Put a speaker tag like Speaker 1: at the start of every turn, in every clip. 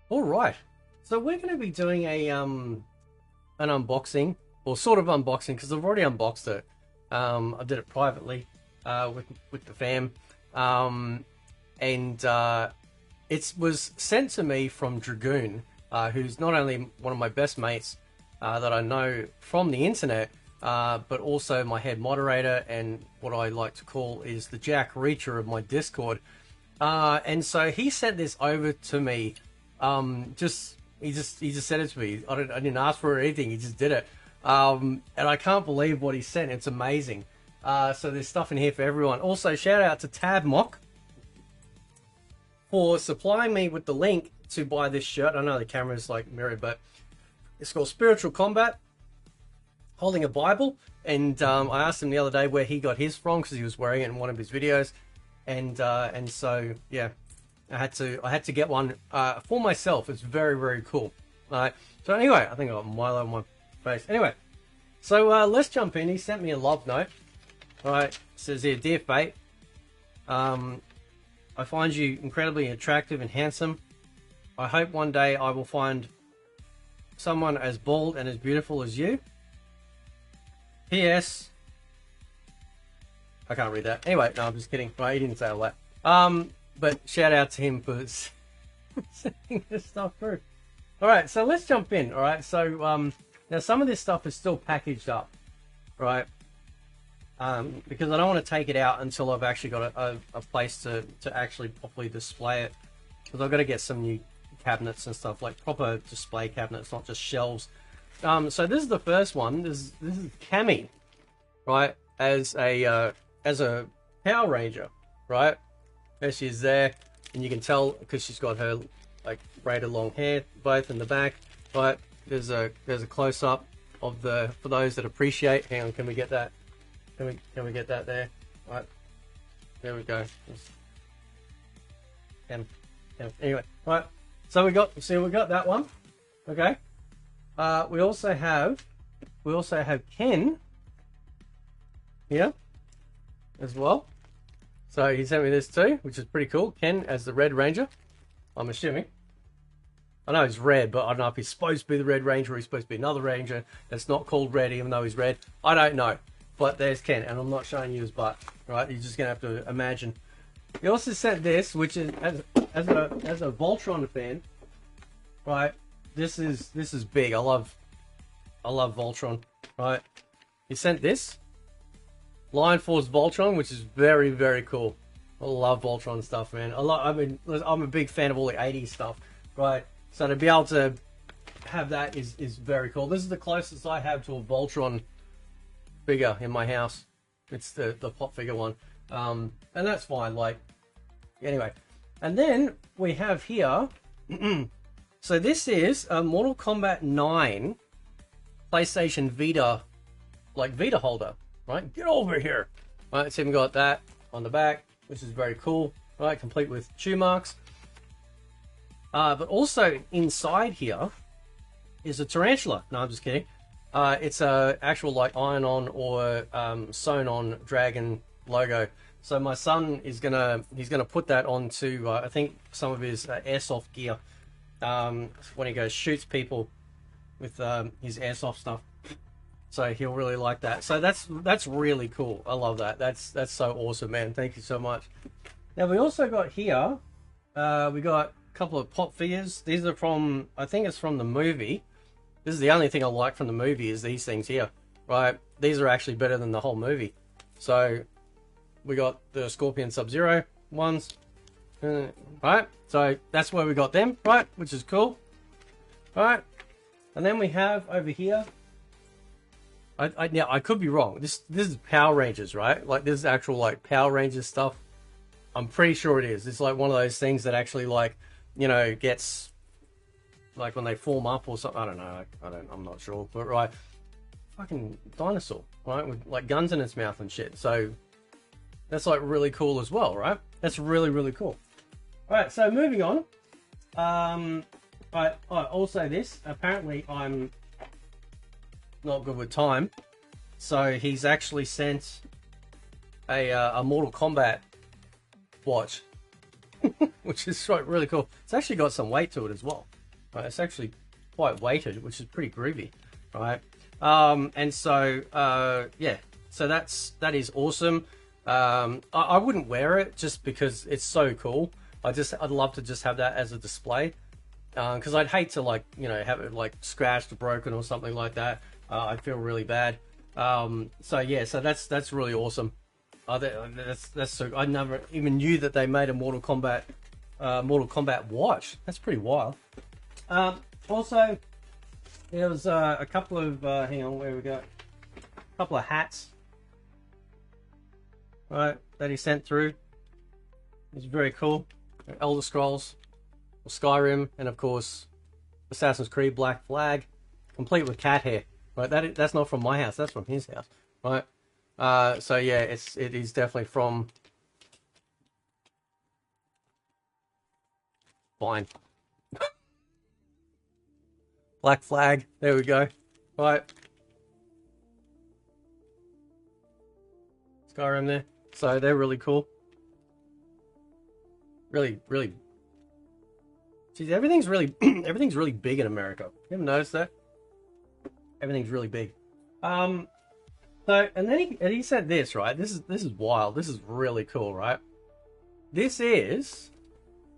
Speaker 1: All right, so we're going to be doing a an unboxing, or sort of unboxing, because I've already unboxed it. I did it privately with the fam, and it was sent to me from Dragoon, who's not only one of my best mates that I know from the internet, but also my head moderator and what I like to call is the Jack Reacher of my Discord. And so he sent this over to me. He just said it to me. I didn't ask for anything. He just did it. And I can't believe what he sent. It's amazing. So there's stuff in here for everyone. Also, shout out to Tabmock for supplying me with the link to buy this shirt. I know the camera's like mirrored, but it's called Spiritual Combat, holding a Bible. And I asked him the other day where he got his from, because he was wearing it in one of his videos. And so yeah, I had to get one for myself. It's very, very cool. All right. So anyway, I think I got Milo on my face. Anyway, so let's jump in. He sent me a love note. All right. It says here, "Dear Fate, I find you incredibly attractive and handsome. I hope one day I will find someone as bold and as beautiful as you. P.S." I can't read that. Anyway, no, I'm just kidding. Right, he didn't say all that. But shout out to him for sending this stuff through. All right, so let's jump in. All right, so now some of this stuff is still packaged up, right? Because I don't want to take it out until I've actually got a place to actually properly display it. Because I've got to get some new cabinets and stuff, like proper display cabinets, not just shelves. So this is the first one. This is Cammy, right? As a Power Ranger, right? There she is there, and you can tell because she's got her like braided long hair both in the back, right? There's a close up of the, for those that appreciate. Hang on, can we get that? Can we get that there? Right, there we go. Anyway, right. So we got that one. Okay. We also have Ken here as well. So he sent me this too, which is pretty cool. Ken as the Red Ranger, I'm assuming. I know he's red, but I don't know if he's supposed to be the Red Ranger or he's supposed to be another Ranger that's not called Red, even though he's red. I don't know. But there's Ken, and I'm not showing you his butt, right? You're just gonna have to imagine. He also sent this, which is as a Voltron fan, right? This is big. I love Voltron, right? He sent this Lion Force Voltron, which is very, very cool. I love Voltron stuff, man. I'm a big fan of all the 80s stuff, right? So to be able to have that is very cool. This is the closest I have to a Voltron figure in my house. It's the pop figure one, and that's fine. Like, anyway, and then we have here. So this is a Mortal Kombat 9 PlayStation Vita, like Vita holder. Right, get over here. Right, it's even got that on the back, which is very cool. Right, complete with chew marks. But also inside here is a tarantula. No, I'm just kidding. It's a actual like iron-on or sewn-on dragon logo. So my son is he's gonna put that onto I think some of his airsoft gear when he goes shoots people with his airsoft stuff. So he'll really like that. So that's really cool. I love that. That's so awesome, man. Thank you so much. Now we also got here, we got a couple of pop figures. These are from, I think it's from the movie. This is the only thing I like from the movie is these things here, right? These are actually better than the whole movie. So we got the Scorpion Sub-Zero ones, right? So that's where we got them, right? Which is cool, right? And then we have over here. Now I could be wrong. This is Power Rangers, right? Like this is actual like Power Rangers stuff. I'm pretty sure it is. It's like one of those things that actually like, you know, gets like when they form up or something. I don't know. I'm not sure. But right, fucking dinosaur, right? With like guns in its mouth and shit. So that's like really cool as well, right? That's really, really cool. All right. So moving on. Also this. Apparently I'm not good with time, so he's actually sent a Mortal Kombat watch, which is really cool. It's actually got some weight to it as well. Right? It's actually quite weighted, which is pretty groovy, right? And so yeah, so that is awesome. I wouldn't wear it just because it's so cool. I'd love to just have that as a display, because I'd hate to, like, you know, have it like scratched or broken or something like that. I'd feel really bad. So yeah, so that's really awesome. That's so, I never even knew that they made a Mortal Kombat watch. That's pretty wild. Also, there was a couple of hang on, where we go? A couple of hats, right, that he sent through. It's very cool. Elder Scrolls, Skyrim, and of course Assassin's Creed Black Flag, complete with cat hair. Right, that's not from my house. That's from his house. Right. So yeah, it is definitely from. Fine. Black Flag. There we go. Right. Skyrim there. So they're really cool. Really, really. Geez, everything's really everything's really big in America. You ever noticed that? Everything's really big. So, and then he said this, right? This is wild. This is really cool, right? This is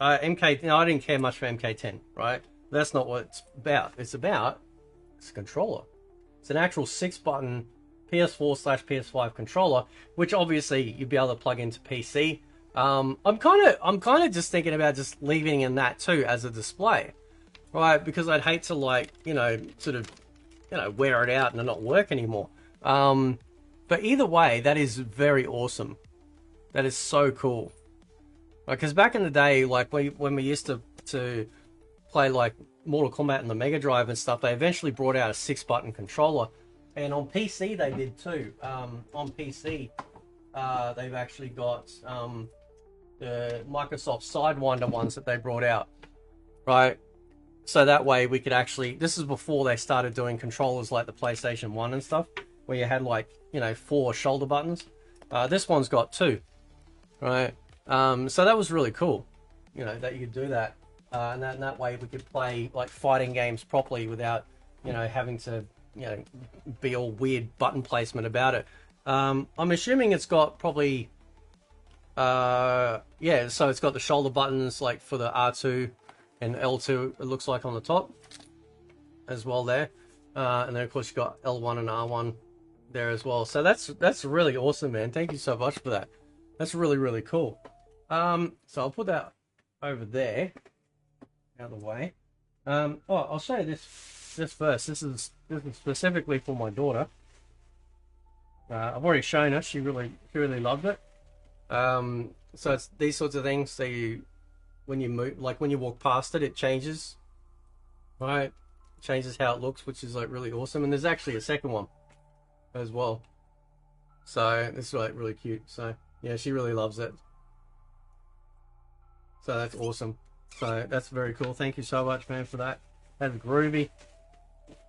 Speaker 1: MK. No, I didn't care much for MK10, right? That's not what it's about. It's a controller. It's an actual 6-button PS4/PS5 controller, which obviously you'd be able to plug into PC. I'm kind of just thinking about just leaving in that too as a display, right? Because I'd hate to, like, you know, sort of, you know, wear it out and not work anymore. But either way, that is very awesome. That is so cool. Because back in the day, like when we used to play like Mortal Kombat and the Mega Drive and stuff, they eventually brought out a 6-button controller, and on PC they did too. On PC, they've actually got the Microsoft Sidewinder ones that they brought out, right? So that way we could actually, this is before they started doing controllers like the PlayStation 1 and stuff, where you had, like, you know, 4 shoulder buttons. This one's got 2, right? So that was really cool, you know, that you could do that. And that way we could play like fighting games properly without, you know, having to, you know, be all weird button placement about it. I'm assuming it's got probably, yeah, so it's got the shoulder buttons like for the R2 and L2, it looks like, on the top as well there. And then of course you've got L1 and R1 there as well. So that's really awesome, man. Thank you so much for that. That's really, really cool. So I'll put that over there, out of the way. Oh, I'll show you this first. This is specifically for my daughter. I've already shown her. She really loved it. So it's these sorts of things. So when you move, like when you walk past it, it changes, right? Changes how it looks, which is like really awesome. And there's actually a second one as well. So this is like really cute. So yeah, she really loves it. So that's awesome. So that's very cool. Thank you so much, man, for that. That's groovy.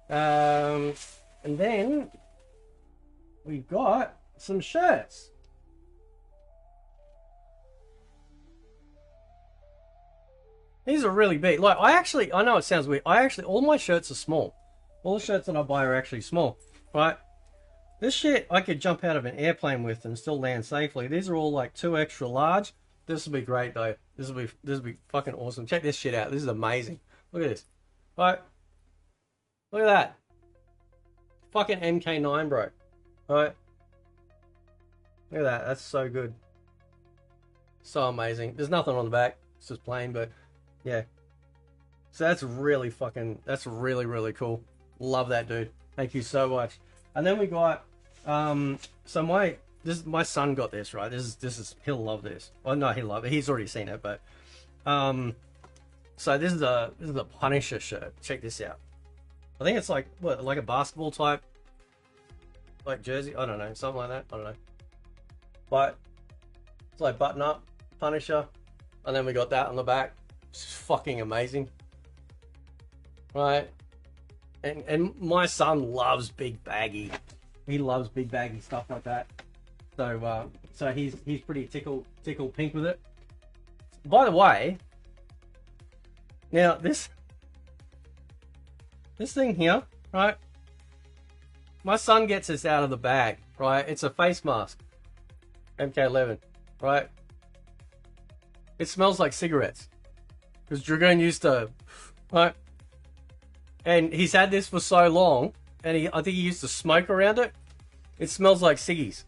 Speaker 1: And then we've got some shirts. These are really big. Like, I know it sounds weird. All my shirts are small. All the shirts that I buy are actually small, right? This shit I could jump out of an airplane with and still land safely. These are all like 2 extra large. This will be great though. This will be fucking awesome. Check this shit out. This is amazing. Look at this. Right? Look at that. Fucking MK9, bro. Right? Look at that. That's so good. So amazing. There's nothing on the back. It's just plain, but yeah. So that's really really cool. Love that, dude. Thank you so much. And then we got so my son got this, right? This is he'll love this. Oh no, he'll love it. He's already seen it, but so this is a Punisher shirt. Check this out. I think it's like what, like a basketball type like jersey. I don't know, something like that. I don't know. But it's like button up Punisher, and then we got that on the back. It's fucking amazing, right? And my son loves big baggy. He loves big baggy stuff like that. So so he's pretty tickle pink with it. By the way, now this this thing here, right? My son gets this out of the bag, right? It's a face mask. MK11, right? It smells like cigarettes. Because Dragoon used to, right? And he's had this for so long, and I think he used to smoke around it. It smells like ciggies.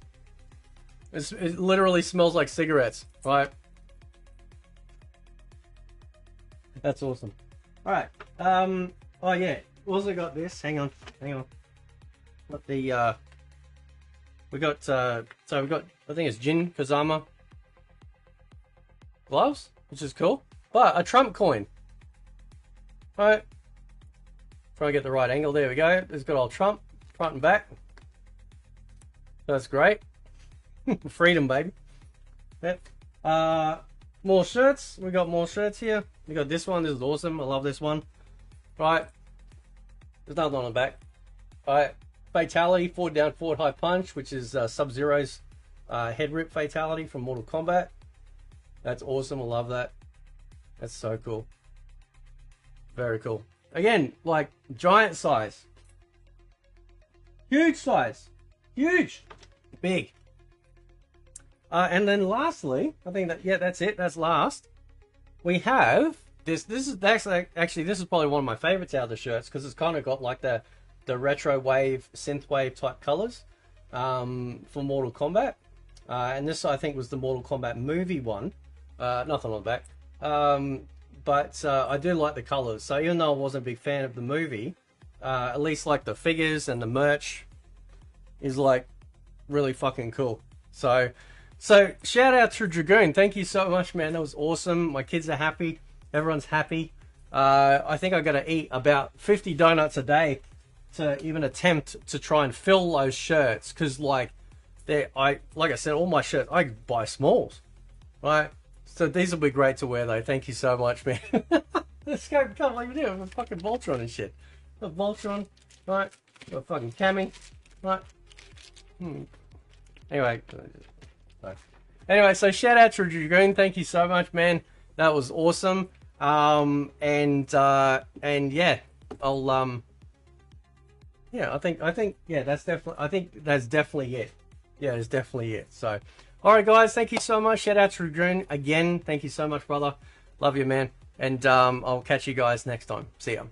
Speaker 1: It literally smells like cigarettes, right? That's awesome. All right. Oh yeah. Also got this. Hang on. Got the. We got. So we got. I think it's Jin Kazama gloves, which is cool. But a Trump coin. All right. Try to get the right angle. There we go. It's got old Trump front and back. That's great. Freedom, baby. Yep. More shirts. We got more shirts here. We got this one. This is awesome. I love this one. Right. There's nothing on the back. Alright. Fatality, forward down, forward high punch, which is Sub-Zero's head rip fatality from Mortal Kombat. That's awesome. I love that. That's so cool. Very cool. Again, like giant size. Huge size. Huge. Big. And then lastly, I think that, yeah, that's it. That's last. We have this. This is actually this is probably one of my favorites out of the shirts because it's kind of got like the retro wave, synth wave type colors for Mortal Kombat. And this I think was the Mortal Kombat movie one. Nothing on the back. But I do like the colors. So even though I wasn't a big fan of the movie, at least like the figures and the merch is like really fucking cool. So shout out to Dragoon. Thank you so much, man. That was awesome. My kids are happy. Everyone's happy. I think I got to eat about 50 donuts a day to even attempt to try and fill those shirts. Because like I said, all my shirts, I buy smalls, right? So these will be great to wear though. Thank you so much, man. Let's go. Can't believe it. I'm a fucking Voltron and shit. Got Voltron, right? Got fucking Cammy, right? Anyway, so shout out to Dragoon. Thank you so much, man. That was awesome. And yeah, I'll yeah, I think yeah, that's definitely it. Yeah, it's definitely it. So, all right, guys, thank you so much. Shout out to Dragoon again. Thank you so much, brother. Love you, man. And I'll catch you guys next time. See ya.